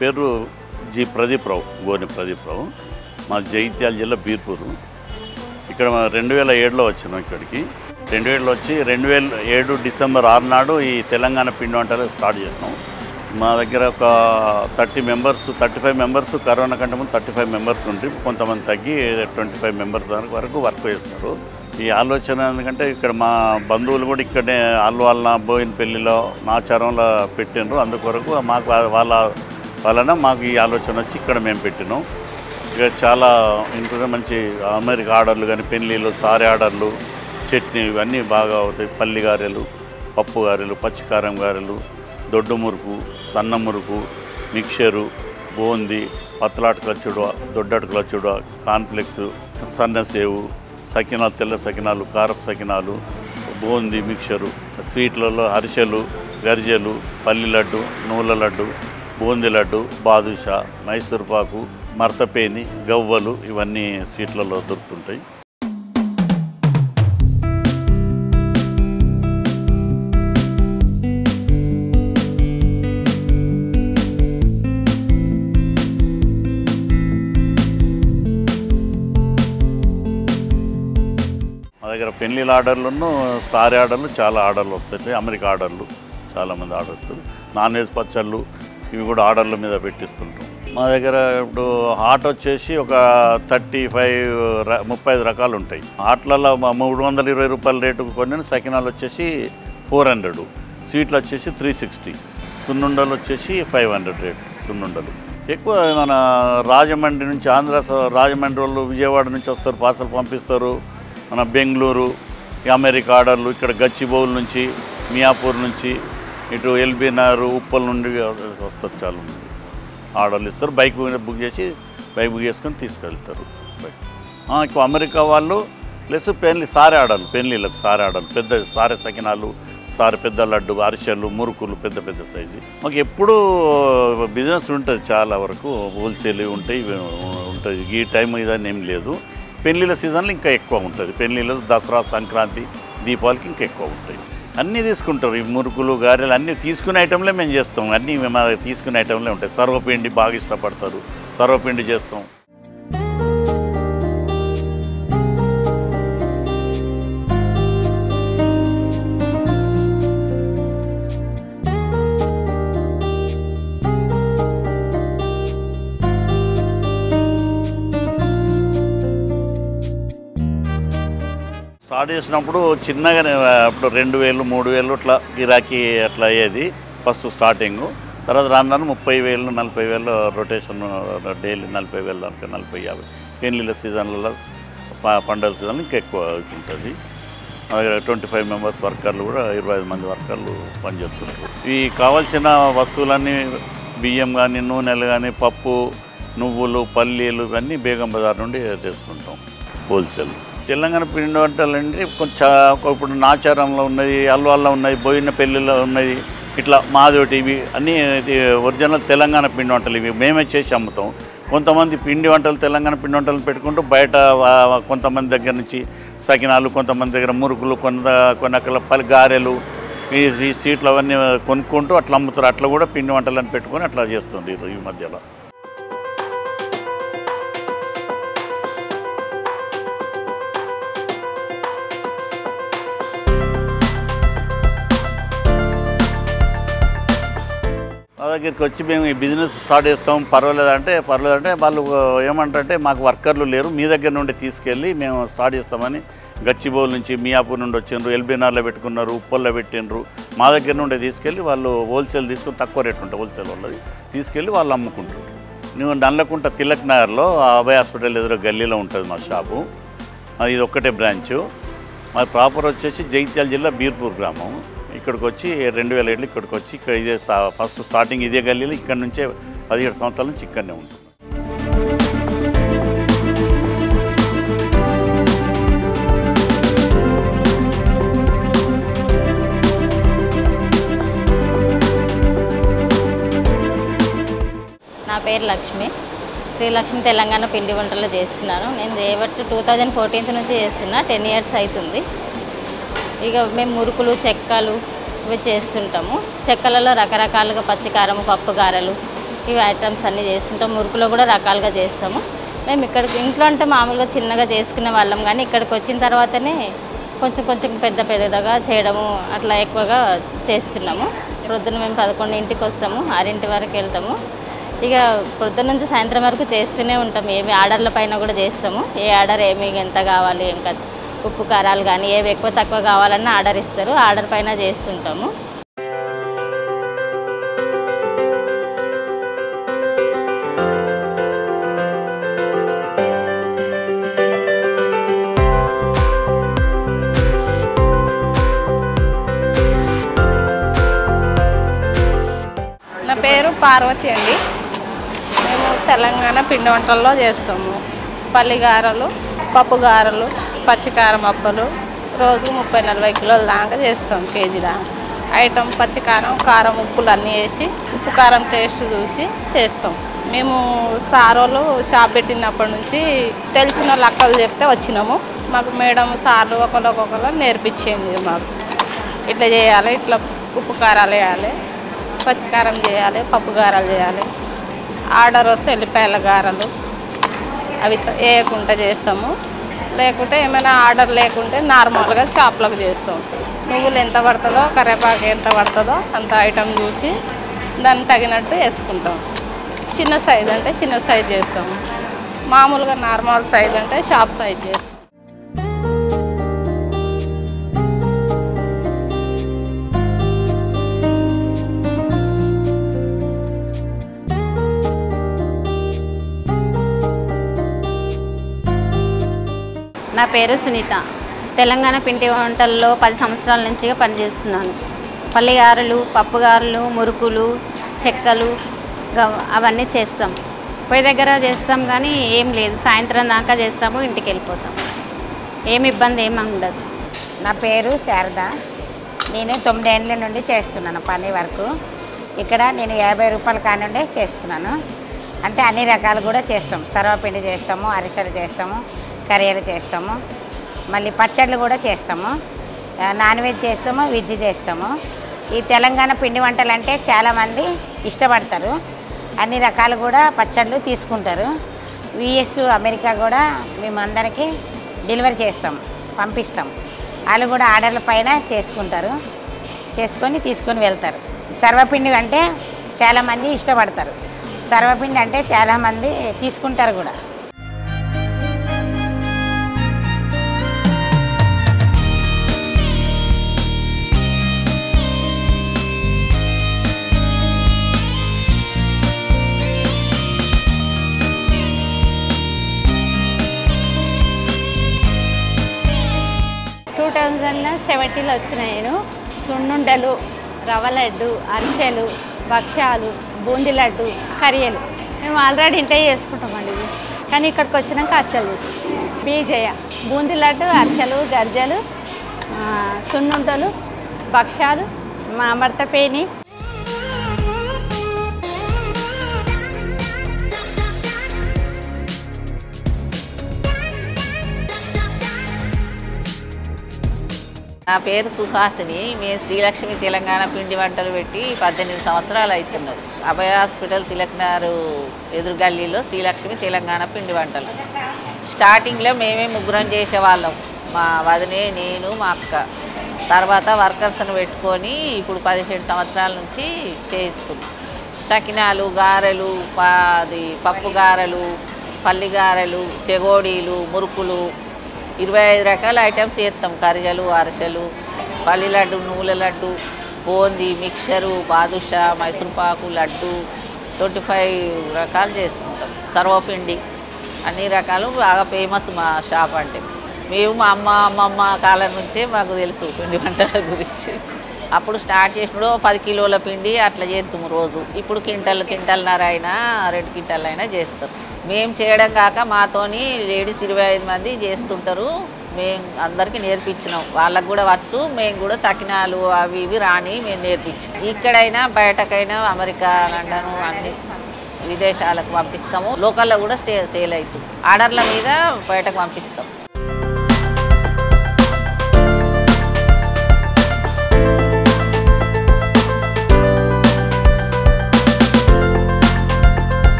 పేరు జి ప్రదీప్రావు, గోని ప్రదీప్రావు. మా జగిత్యాల జిల్లా బీర్పూరు. ఇక్కడ 2007లో వచ్చినాం ఇక్కడికి. 2007లో వచ్చి 2007 డిసెంబర్ 6 నాడు ఈ తెలంగాణ పిండి వంటలు స్టార్ట్ చేసినాం. మా దగ్గర ఒక 30 మెంబర్స్, 35 మెంబర్స్, కరోనా కంటే ముందు 35 మెంబర్స్ ఉంటే కొంతమంది తగ్గి 25 మెంబర్స్ వరకు వర్క్ చేస్తారు. ఈ ఆలోచన ఎందుకంటే ఇక్కడ మా బంధువులు కూడా ఇక్కడనే వాళ్ళ బోయినపల్లిలో నాచారంలో పెట్టినారు. అందుకొరకు మాకు వాళ్ళన మాకు ఈ ఆలోచన వచ్చి ఇక్కడ మేము పెట్టినాం. ఇక చాలా ఇంట్లో మంచి అమెరికా ఆర్డర్లు కానీ, పెళ్ళిళ్ళు, సారీ ఆర్డర్లు, చట్నీ ఇవన్నీ బాగా అవుతాయి. పల్లి గారెలు, పప్పు గారెలు, పచ్చికారం గారెలు, దొడ్డు మురుకు, సన్న మురుకు, మిక్చరు, బూందీ, పత్తలాటకుల చుడువ, దొడ్డటుకుల చుడువ, కాన్ఫ్లెక్స్, సన్నసేవు, సకినాలు, తెల్ల సకినాలు, కారపు సకినాలు, బూందీ, మిక్చరు, స్వీట్లలో అరిసెలు, గరిజెలు, పల్లి లడ్డు, నువ్వుల లడ్డు, బూందీ లడ్డు, బాదుషా, మైసూర్పాకు, మర్తపేని, గవ్వలు ఇవన్నీ స్వీట్లలో దొరుకుతుంటాయి. మా దగ్గర పెళ్ళిళ్ళ ఆర్డర్లను, సారీ ఆర్డర్లు, చాలా ఆర్డర్లు వస్తాయి. అమెరికా ఆర్డర్లు చాలామంది ఆర్డర్స్, నాన్ వెజ్ పచ్చళ్ళు ఇవి కూడా ఆర్డర్ల మీద పెట్టిస్తుంటాం. మా దగ్గర ఇప్పుడు హాట్ వచ్చేసి ఒక 35 రకాలు ఉంటాయి. హాట్లలో 320 రూపాయల రేటుకు కొన్ని, సకినాలు వచ్చేసి 400, స్వీట్లు వచ్చేసి 360, సున్నుండలు వచ్చేసి 500 రేటు. సున్నుండలు ఎక్కువ మన రాజమండ్రి నుంచి, రాజమండ్రి వాళ్ళు విజయవాడ నుంచి వస్తారు, పార్సల్ పంపిస్తారు. మన బెంగళూరు, అమెరికా ఆర్డర్లు, ఇక్కడ గచ్చిబౌల్ నుంచి, మియాపూర్ నుంచి, ఇటు ఎల్బీ నగర్, ఉప్పల్ నుండి వస్తారు. చాలా మంది ఆర్డర్లు ఇస్తారు. బైక్ బుక్ చేసుకొని తీసుకెళ్తారు బైక్. ఎక్కువ అమెరికా వాళ్ళు ప్లస్ సారీ ఆర్డర్లు, పెళ్ళిళ్ళకి సారీ ఆర్డర్లు, పెద్ద సారీ సకినాలు, సారీ పెద్ద లడ్డు, అరిసెలు, మురుకులు పెద్ద పెద్ద సైజు. మాకు ఎప్పుడూ బిజినెస్ ఉంటుంది. చాలా వరకు హోల్సేల్ ఉంటాయి, ఉంటుంది. ఈ టైం ఇదని ఏం లేదు. పెళ్ళిళ్ళ సీజన్లో ఇంకా ఎక్కువ ఉంటుంది. పెళ్ళిళ్ళు, దసరా, సంక్రాంతి, దీపావళికి ఇంకా ఎక్కువ ఉంటాయి. అన్నీ తీసుకుంటారు. ఈ మురుకులు, గారెలు అన్నీ తీసుకునే ఐటెంలే మేము చేస్తాం. అన్నీ మేము తీసుకునే ఐటెంలే ఉంటాయి. సర్వపిండి బాగా ఇష్టపడతారు, సర్వపిండి చేస్తాం. స్టార్ట్ చేసినప్పుడు చిన్నగానే అప్పుడు 2000, 3000 అట్లా గిరాకీ అట్లా అయ్యేది ఫస్ట్ స్టార్టింగు. తర్వాత రాను 30,000, 40,000 రొటేషన్ డైలీ 40,000 దాకా 40-50. పెళ్ళిళ్ళ సీజన్లలో, పండుగల సీజన్లో ఇంకా ఎక్కువ ఉంటుంది. 25 మెంబర్స్ వర్కర్లు కూడా 25 మంది వర్కర్లు పనిచేస్తుంటారు. ఈ కావాల్సిన వస్తువులన్నీ బియ్యం కానీ, నూనెలు కానీ, పప్పు, నువ్వులు, పల్లీలు ఇవన్నీ బేగం బజార్ నుండి తెస్తుంటాం హోల్సేల్. తెలంగాణ పిండి వంటలు అంటే కొంచెం ఇప్పుడు నాచారంలో ఉన్నది, అల్వాల్లో ఉన్నది, బోయినపల్లిలో ఉన్నది, ఇట్లా మాదోటి, ఇవి అన్నీ ఒరిజినల్ తెలంగాణ పిండి వంటలు. ఇవి మేమే చేసి అమ్ముతాం. కొంతమంది పిండి వంటలు, తెలంగాణ పిండి వంటలు పెట్టుకుంటూ బయట కొంతమంది దగ్గర నుంచి సకినాలు, కొంతమంది దగ్గర మురుకులు, కొన్ని అక్కడ గారెలు, ఈ స్వీట్లు అవన్నీ కొనుక్కుంటూ అట్లా అమ్ముతారు. అట్లా కూడా పిండి వంటలను పెట్టుకొని అట్లా చేస్తుంది ఈ మధ్యలో. మా దగ్గరికి వచ్చి మేము ఈ బిజినెస్ స్టార్ట్ చేస్తాం, పర్వాలేదంటే వాళ్ళు ఏమంటారంటే మాకు వర్కర్లు లేరు, మీ దగ్గర నుండి తీసుకెళ్ళి మేము స్టార్ట్ చేస్తామని గచ్చిబౌల్ నుంచి, మియాపూర్ నుండి వచ్చిండ్రు, ఎల్బీనగర్లో పెట్టుకున్నారు, ఉప్పల్లో పెట్టిండ్రు. మా దగ్గర నుండి తీసుకెళ్ళి వాళ్ళు హోల్సేల్ తీసుకుని, తక్కువ రేటు ఉంటుంది హోల్సేల్ వాళ్ళది, తీసుకెళ్ళి వాళ్ళు అమ్ముకుంటారు. నువ్వు నల్లకుంట తిలక్ నగర్లో అభయ హాస్పిటల్ ఎదురు గల్లీలో ఉంటుంది మా షాపు. ఇది ఒక్కటే బ్రాంచు. మా ప్రాపర్ వచ్చేసి జగిత్యాల జిల్లా బీర్పూర్ గ్రామం. ఇక్కడికి వచ్చి 2007 ఇక్కడికి వచ్చి ఇక్కడ ఇదే ఫస్ట్ స్టార్టింగ్ ఇదే గల్లీలో. ఇక్కడ నుంచే 17 సంవత్సరాల నుంచి ఇక్కడనే ఉంటుంది. నా పేరు లక్ష్మి, శ్రీలక్ష్మి తెలంగాణ పిండి వంటలు చేస్తున్నాను. నేను చేయబట్టి 2014 నుంచి చేస్తున్నా, 10 ఇయర్స్ అవుతుంది. ఇక మేము మురుకులు, చెక్కలు ఇవి చేస్తుంటాము. చెక్కలలో రకరకాలుగా పచ్చికారము, పప్పు గారెలు, ఇవి ఐటమ్స్ అన్నీ చేస్తుంటాం. మురుకులో కూడా రకాలుగా చేస్తాము. మేము ఇక్కడికి ఇంట్లో అంటే మామూలుగా చిన్నగా చేసుకునే వాళ్ళం, కానీ ఇక్కడికి వచ్చిన తర్వాతనే కొంచెం కొంచెం పెద్దగా చేయడము అట్లా ఎక్కువగా చేస్తున్నాము. ప్రొద్దున మేము 11ంటికి వస్తాము, 6 వరకు వెళ్తాము. ఇక ప్రొద్దున నుంచి సాయంత్రం వరకు చేస్తూనే ఉంటాము. ఏమి ఆర్డర్ల పైన కూడా చేస్తాము. ఏ ఆర్డర్ ఏమి ఎంత కావాలి, ఇంకా ఉప్పు కారాలు కానీ ఏవి ఎక్కువ తక్కువ కావాలన్నా ఆర్డర్ ఇస్తారు. ఆర్డర్ పైన చేస్తుంటాము. నా పేరు పార్వతి అండి. మేము తెలంగాణ పిండి వంటల్లో చేస్తాము. పల్లిగారలు, పప్పు గారెలు, పచ్చికారం అప్పలు రోజు 30-40 కిలోల దాకా చేస్తాం. కేజీ దాకా ఐటమ్ పచ్చికారం, కారం, ఉప్పులు అన్నీ వేసి ఉప్పు కారం టేస్ట్ చూసి చేస్తాం. మేము సారోలు షాప్ పెట్టినప్పటి నుంచి తెలిసిన వాళ్ళు అక్కలు చెప్తే వచ్చినాము. మాకు మేడం సార్లు ఒకరు నేర్పించింది. మాకు ఇట్లా చేయాలి, ఇట్లా ఉప్పు కారాలు వేయాలి, పచ్చికారం చేయాలి, పప్పు గారెలు చేయాలి. ఆర్డర్ వస్తే ఎల్లిపాయల గారెలు అవి వేయకుండా చేస్తాము. లేకుంటే ఏమైనా ఆర్డర్ లేకుంటే నార్మల్గా షాప్లకు చేస్తాం. నువ్వులు ఎంత పడుతుందో, కరివేపాకు ఎంత పడుతుందో అంత ఐటమ్ చూసి దానికి తగినట్టు వేసుకుంటాం. చిన్న సైజు అంటే చిన్న సైజు చేస్తాము. మామూలుగా నార్మల్ సైజు అంటే షాప్ సైజ్ చేస్తాం. నా పేరు సునీత. తెలంగాణ పిండి వంటల్లో 10 సంవత్సరాల నుంచి పనిచేస్తున్నాను. పల్లిగారెలు, పప్పుగారెలు, మురుకులు, చెక్కలు అవన్నీ చేస్తాం. పొయ్యి దగ్గర చేస్తాం, కానీ ఏం లేదు, సాయంత్రం దాకా చేస్తాము, ఇంటికి వెళ్ళిపోతాం. ఏమి ఇబ్బంది ఏమి ఉండదు. నా పేరు శారద. నేను 9 ఏళ్ళ నుండి చేస్తున్నాను పని వరకు. ఇక్కడ నేను 50 రూపాయల కానుండే చేస్తున్నాను. అంటే అన్ని రకాలు కూడా చేస్తాం. సర్వపిండి చేస్తాము, అరిసెలు చేస్తాము, కర్రీలు చేస్తాము, మళ్ళీ పచ్చళ్ళు కూడా చేస్తాము, నాన్ వెజ్ చేస్తాము, వెజ్ చేస్తాము. ఈ తెలంగాణ పిండి వంటలు అంటే చాలామంది ఇష్టపడతారు. అన్ని రకాలు కూడా పచ్చళ్ళు తీసుకుంటారు. యుఎస్, అమెరికా కూడా మేము అందరికీ డెలివరీ చేస్తాం, పంపిస్తాం. వాళ్ళు కూడా ఆర్డర్ల పైన చేసుకుంటారు, తీసుకొని వెళ్తారు. సర్వపిండి అంటే చాలామంది ఇష్టపడతారు. సర్వపిండి అంటే చాలామంది తీసుకుంటారు కూడా. సెవెంటీలో వచ్చిన నేను సున్నుండలు, రవ్వ లడ్డు, అరిసెలు, భక్ష్యాలు, బూందీ లడ్డు, కరియలు మేము ఆల్రెడీ ఇంటే చేసుకుంటామండి. ఇది కానీ ఇక్కడికి వచ్చినాక అరిసెలు బీజయ, బూందీ లడ్డు, అరిసెలు, గర్జలు, సున్నుండలు, భక్ష్యాలు, మా మర్తపేని. నా పేరు సుహాసిని. మేము శ్రీలక్ష్మి తెలంగాణ పిండి వంటలు పెట్టి 18 సంవత్సరాలు అవుతున్నది. అభయ హాస్పిటల్ తిలక్నారు ఎదురుగల్లీలో శ్రీలక్ష్మి తెలంగాణ పిండి వంటలు. స్టార్టింగ్లో మేమే ముగ్గురం చేసేవాళ్ళం, మా వదినే, నేను, మా అక్క. తర్వాత వర్కర్స్ని పెట్టుకొని ఇప్పుడు 17 సంవత్సరాల నుంచి చేయిస్తున్నాం. చకినాలు, గారెలు, పప్పు గారెలు, పల్లి గారెలు, చెగోడీలు, మురుకులు, 25 రకాల ఐటమ్స్ చేస్తాం. కర్రీలు, అరిసెలు, పల్లి లడ్డు, నువ్వుల లడ్డు, బూందీ, మిక్చరు, బాదుషా, మైసూర్పాకు, లడ్డు 25 రకాలు చేస్తుంటాం. సర్వపిండి అన్ని రకాలు బాగా ఫేమస్ మా షాప్. అంటే మేము మా అమ్మమ్మ కాలం నుంచే మాకు తెలుసు పిండి వంటల గురించి. అప్పుడు స్టార్ట్ చేసినప్పుడు 10 కిలోల పిండి అట్లా చేస్తాము రోజు. ఇప్పుడు కింటల్నర అయినా 2 కింటాలు అయినా చేస్తాం. మేము చేయడం కాక మాతోని లేడీస్ 25 మంది చేస్తుంటారు. మేము అందరికీ నేర్పించినాం. వాళ్ళకు కూడా వచ్చు. మేము కూడా చకినాలు అవి ఇవి రాని మేము నేర్పించాం. ఇక్కడైనా బయటకైనా అమెరికా, లండన్ అన్ని విదేశాలకు పంపిస్తాము. లోకల్లో కూడా సేల్ అవుతుంది. ఆర్డర్ల మీద బయటకు పంపిస్తాం.